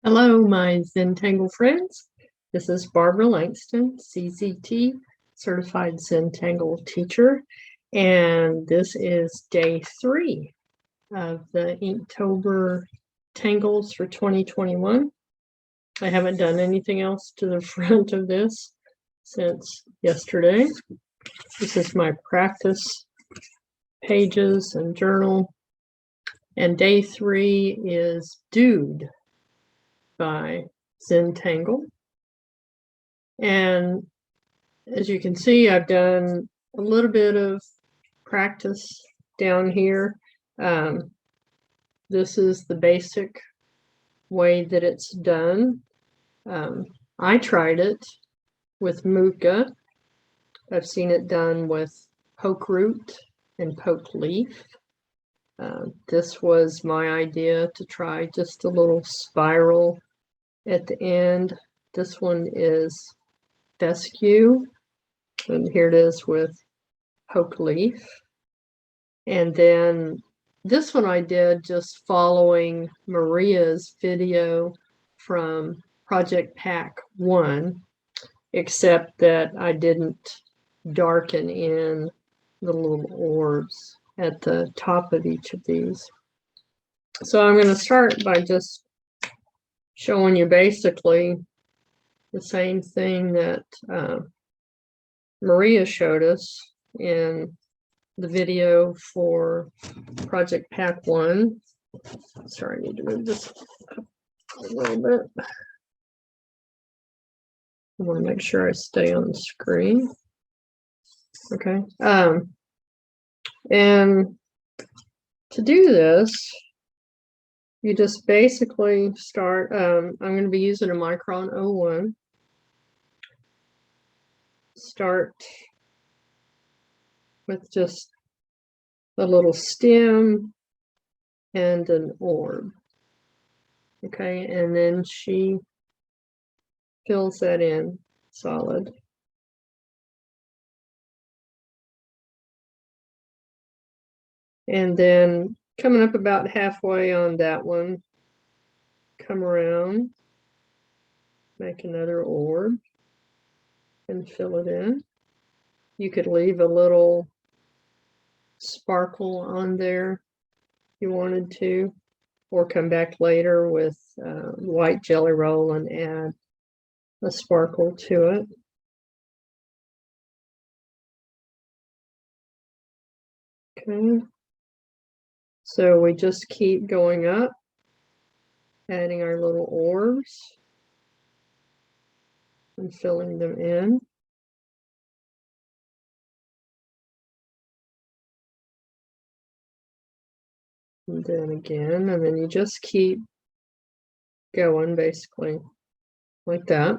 Hello, my Zentangle friends. This is Barbara Langston, CZT, Certified Zentangle Teacher, and this is day 3 of the Inktober Tangles for 2021. I haven't done anything else to the front of this since yesterday. This is my practice pages and journal, and day 3 is Dude by Zentangle. And as you can see, I've done a little bit of practice down here. This is the basic way that it's done. I tried it with Muka. I've seen it done with poke root and poke leaf. This was my idea to try just a little spiral at the end. This one is fescue, and here it is with poke leaf. And then this one I did just following Maria's video from Project Pack 1, except that I didn't darken in the little orbs at the top of each of these. So I'm going to start by just showing you basically the same thing that Maria showed us in the video for Project Pack 1. Sorry, I need to move this up a little bit. I want to make sure I stay on the screen. Okay. And to do this, you just basically start, I'm going to be using a Micron 01. Start with just a little stem and an orb. Okay, and then she fills that in solid. And then coming up about halfway on that one, come around, make another orb, and fill it in. You could leave a little sparkle on there if you wanted to, or come back later with white jelly roll and add a sparkle to it. Okay, so we just keep going up, adding our little orbs and filling them in. And then again, and then you just keep going basically like that.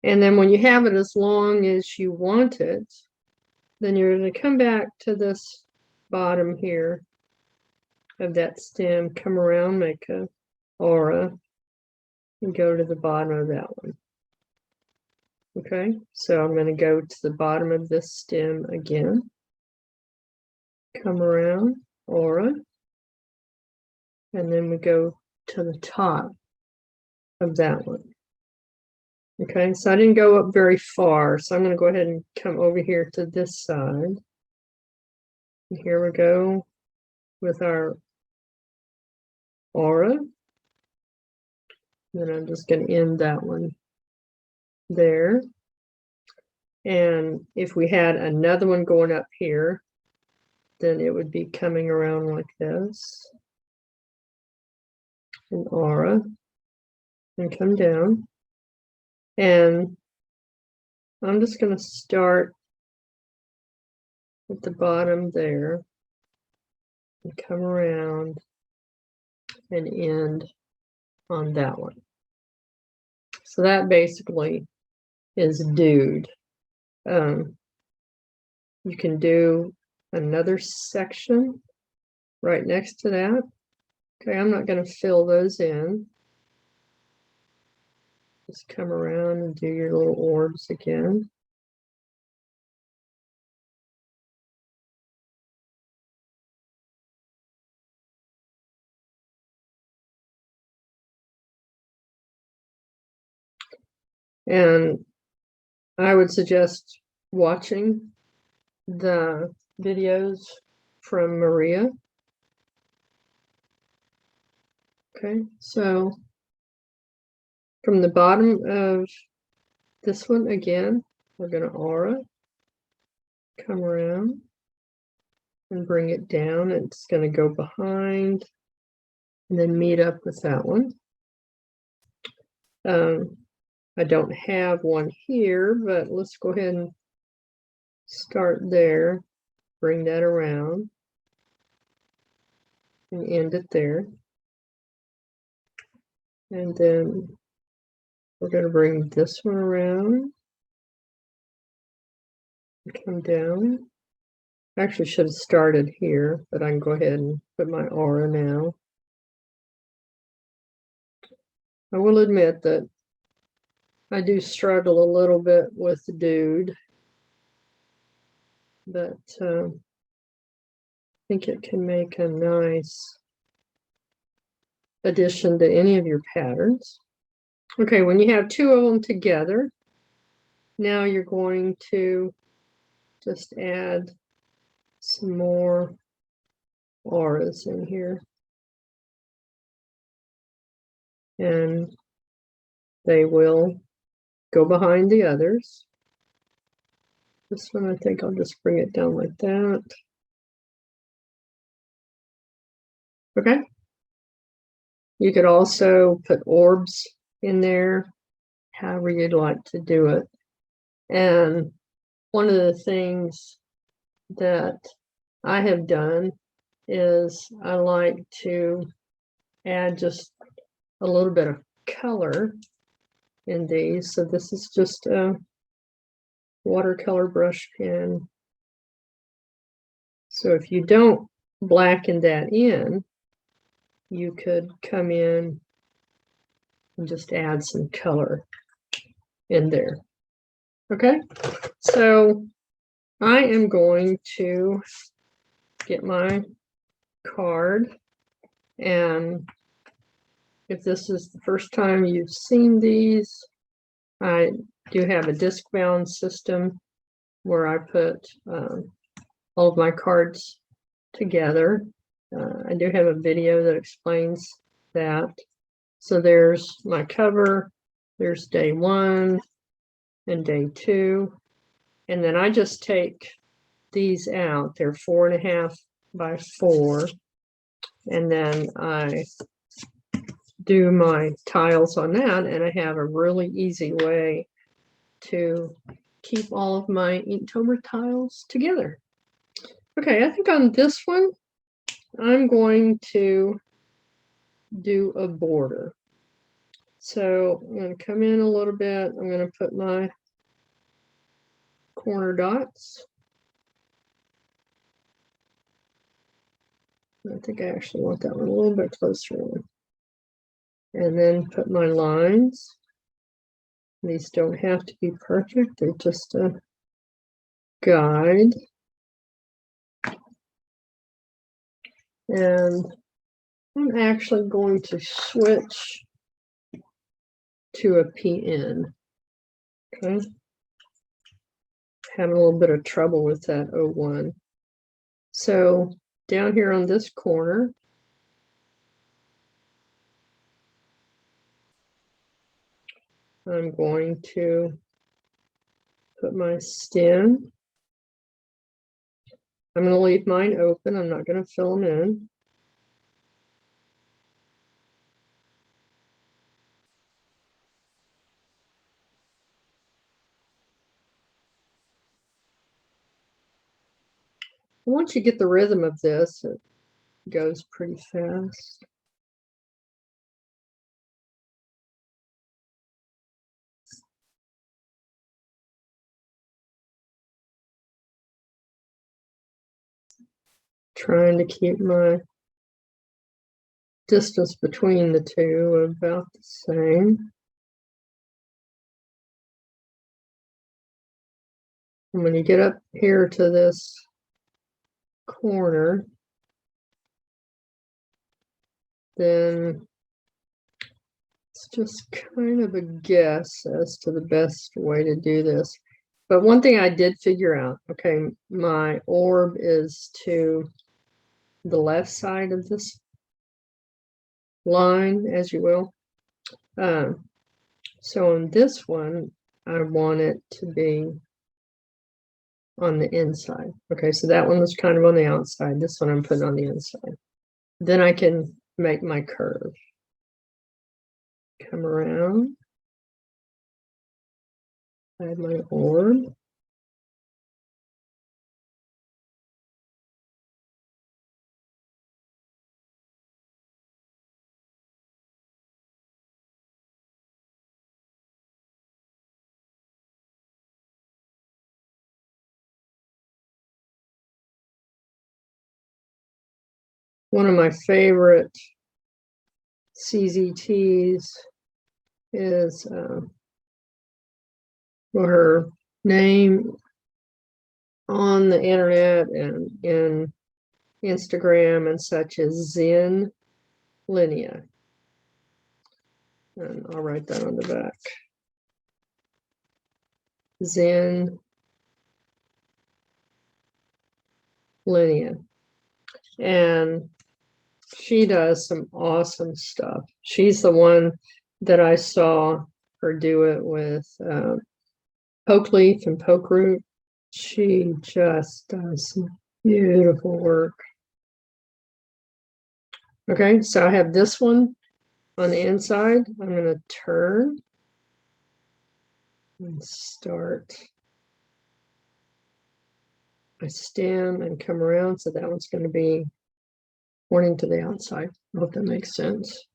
And then when you have it as long as you want it, then you're going to come back to this bottom here of that stem, come around, make a aura, and go to the bottom of that one. Okay, so I'm going to go to the bottom of this stem again, come around, aura, and then we go to the top of that one. Okay, so I didn't go up very far, so I'm going to go ahead and come over here to this side. And here we go with our aura. Then I'm just going to end that one there. And if we had another one going up here, then it would be coming around like this. An aura. And come down. And I'm just going to start at the bottom there and come around and end on that one. So that basically is dude. You can do another section right next to that. Okay, I'm not going to fill those in. Just come around and do your little orbs again. And I would suggest watching the videos from Maria. Okay, so from the bottom of this one again, we're going to aura, come around and bring it down. It's going to go behind and then meet up with that one. I don't have one here, but let's go ahead and start there, bring that around and end it there. And then we're going to bring this one around and come down. I actually should have started here, but I can go ahead and put my aura now. I will admit that I do struggle a little bit with the dude, but I think it can make a nice addition to any of your patterns. Okay, when you have two of them together, now you're going to just add some more auras in here. And they will go behind the others. This one, I think I'll just bring it down like that. Okay. You could also put orbs in there, however you'd like to do it. And one of the things that I have done is I like to add just a little bit of color in these. So this is just a watercolor brush pen. So if you don't blacken that in, you could come in and just add some color in there. Okay, so I am going to get my card, and if this is the first time you've seen these, I do have a disc bound system where I put all of my cards together. I do have a video that explains that. So there's my cover, there's day 1 and day 2, and then I just take these out. They're 4.5 by 4, and then I do my tiles on that, and I have a really easy way to keep all of my Inktober tiles together. Okay, I think on this one, I'm going to do a border. So I'm going to come in a little bit. I'm going to put my corner dots. I think I actually want that one a little bit closer in. And then put my lines. These don't have to be perfect. They're just a guide. And I'm actually going to switch to a PN. Okay. Having a little bit of trouble with that 01. So down here on this corner, I'm going to put my stem. I'm going to leave mine open. I'm not going to fill them in. Once you get the rhythm of this, it goes pretty fast. Trying to keep my distance between the two about the same. And when you get up here to this corner, then It's just kind of a guess as to the best way to do this. But one thing I did figure out, okay, my orb is to the left side of this line, as you will. So on this one, I want it to be on the inside. Okay, so that one was kind of on the outside. This one I'm putting on the inside. Then I can make my curve. Come around. Add my orb. One of my favorite CZTs is her name on the internet and in Instagram and such as Zentangle. And I'll write that on the back. Zentangle. And she does some awesome stuff. She's the one that I saw her do it with poke leaf and poke root. She just does some beautiful work. Okay, so I have this one on the inside. I'm going to turn and start my stem and come around. So that one's going to be pointing to the outside. I hope that makes sense.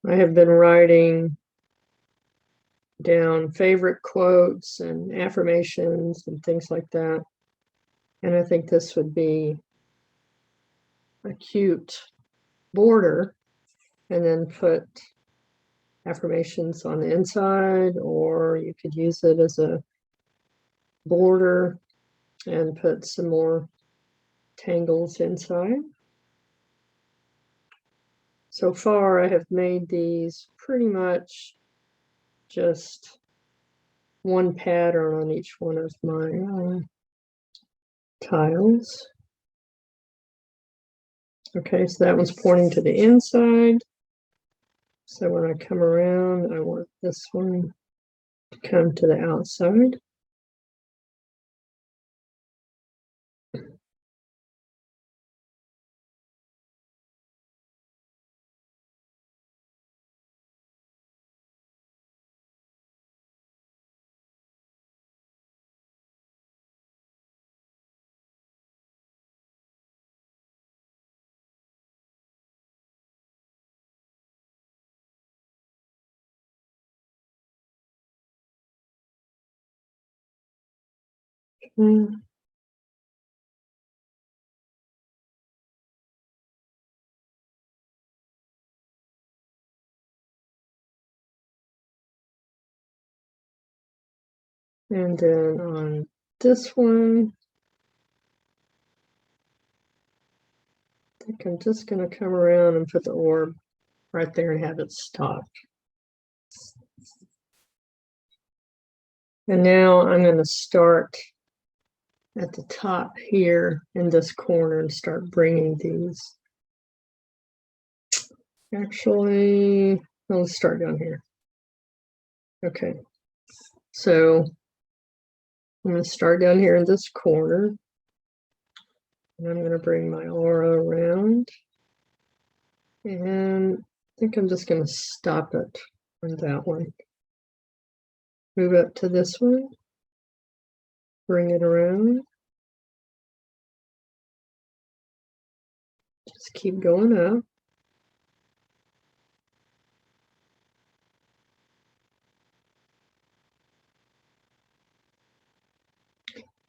I have been writing down favorite quotes and affirmations and things like that. And I think this would be a cute border, and then put affirmations on the inside, or you could use it as a border and put some more tangles inside. So far, I have made these pretty much just one pattern on each one of my tiles. Okay, so that one's pointing to the inside. So when I come around, I want this one to come to the outside. And then on this one, I think I'm just going to come around and put the orb right there and have it stop. And now I'm going to start at the top here in this corner and start bringing these. Actually, let's start down here. Okay, so I'm going to start down here in this corner, and I'm going to bring my aura around, and I think I'm just going to stop it on that one. Move up to this one, bring it around, just keep going up.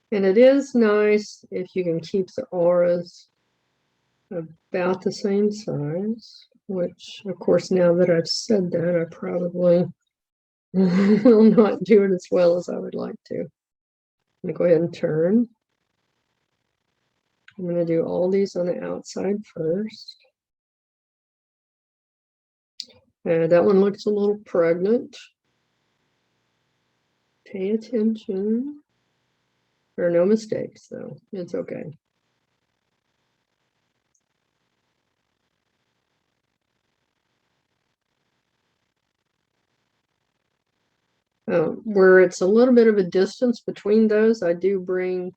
And it is nice if you can keep the auras about the same size, which, of course, now that I've said that, I probably will not do it as well as I would like to. I'm going to go ahead and turn. I'm going to do all these on the outside first. And that one looks a little pregnant. Pay attention. There are no mistakes, though. It's okay. Where it's a little bit of a distance between those, I do bring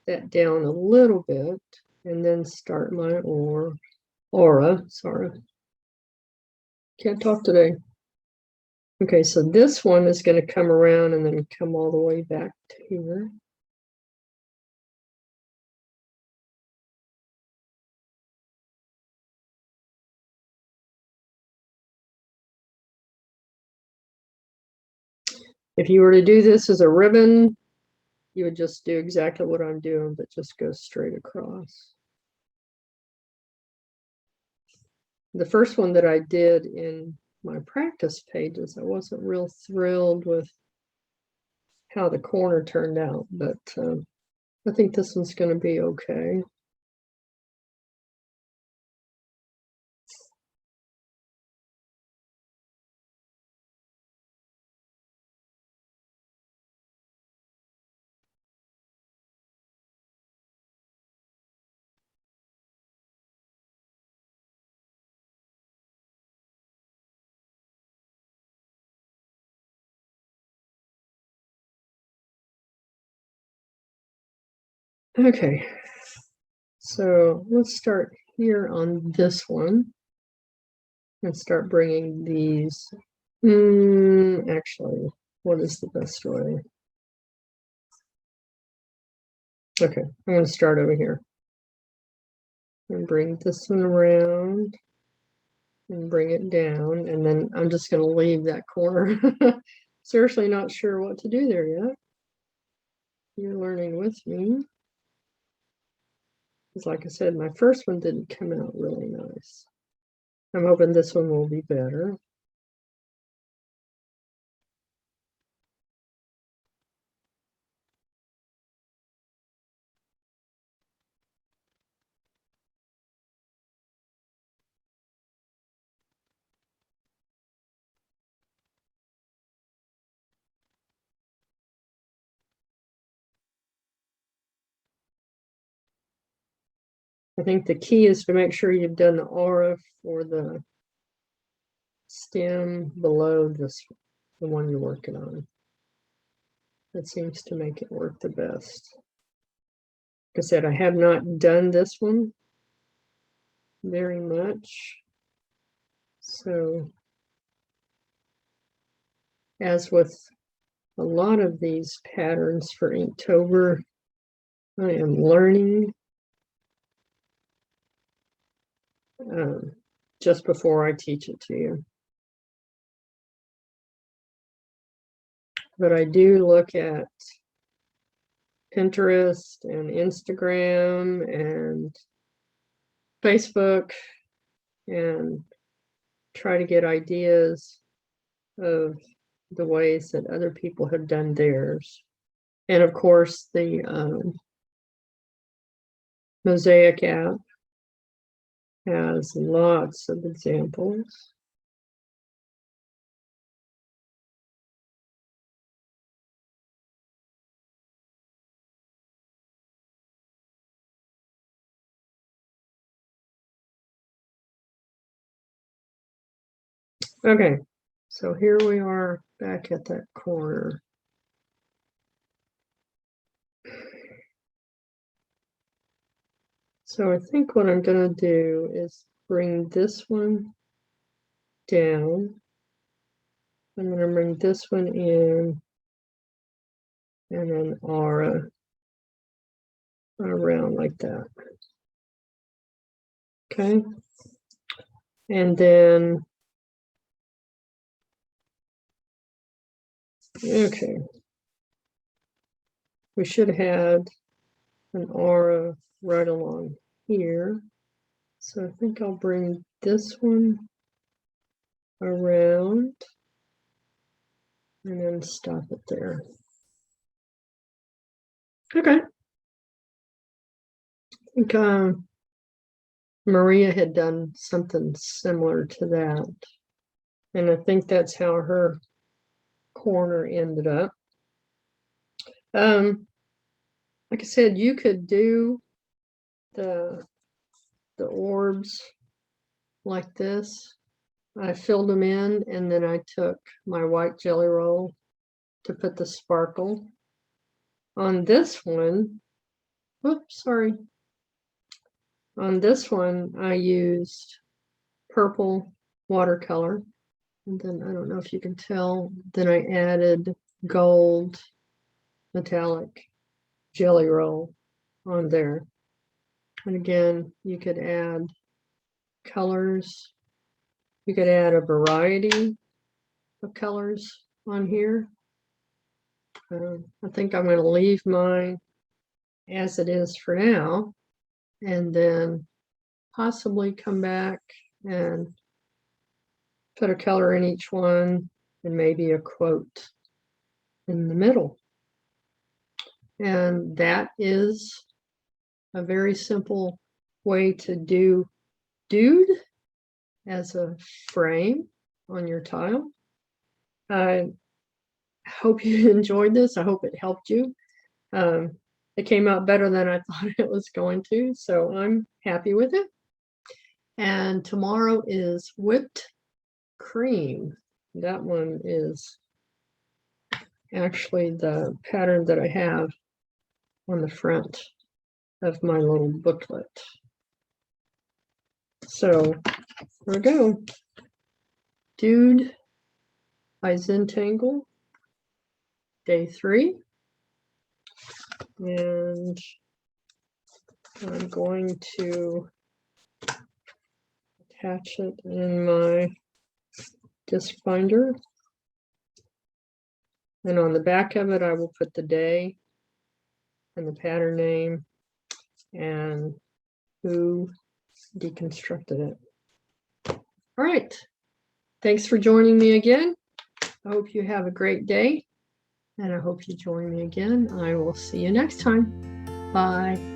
that down a little bit and then start my aura. Sorry. Can't talk today. Okay, so this one is going to come around and then come all the way back to here. If you were to do this as a ribbon, you would just do exactly what I'm doing, but just go straight across. The first one that I did in my practice pages, I wasn't real thrilled with how the corner turned out, but I think this one's going to be okay. Okay, so let's start here on this one and start bringing these. Actually, what is the best way? Okay, I'm going to start over here and bring this one around and bring it down, and then I'm just going to leave that corner. Seriously not sure what to do there yet. You're learning with me. Because like I said, my first one didn't come out really nice. I'm hoping this one will be better. I think the key is to make sure you've done the aura for the stem below this, the one you're working on. That seems to make it work the best. Like I said, I have not done this one very much. So, as with a lot of these patterns for Inktober, I am learning just before I teach it to you. But I do look at Pinterest and Instagram and Facebook and try to get ideas of the ways that other people have done theirs. And of course, the Mosaic app has lots of examples. Okay, so here we are back at that corner. So I think what I'm going to do is bring this one down. I'm going to bring this one in and then aura around like that. Okay. And then, okay, we should have had an aura right along here. So I think I'll bring this one around and then stop it there. Okay. I think Maria had done something similar to that. And I think that's how her corner ended up. Like I said, you could do the orbs like this. I filled them in, and then I took my white jelly roll to put the sparkle. On this one, whoops, sorry. On this one, I used purple watercolor. And then I don't know if you can tell, then I added gold metallic jelly roll on there. And again, you could add colors. You could add a variety of colors on here. I think I'm going to leave mine as it is for now, and then possibly come back and put a color in each one and maybe a quote in the middle. And that is a very simple way to do dude as a frame on your tile. I hope you enjoyed this. I hope it helped you. It came out better than I thought it was going to, so I'm happy with it. And tomorrow is whipped cream. That one is actually the pattern that I have on the front of my little booklet. So there we go. Dude by Zentangle, day 3. And I'm going to attach it in my disc binder. And on the back of it, I will put the day and the pattern name and who deconstructed it. All right. Thanks for joining me again. I hope you have a great day, and I hope you join me again. I will see you next time. Bye.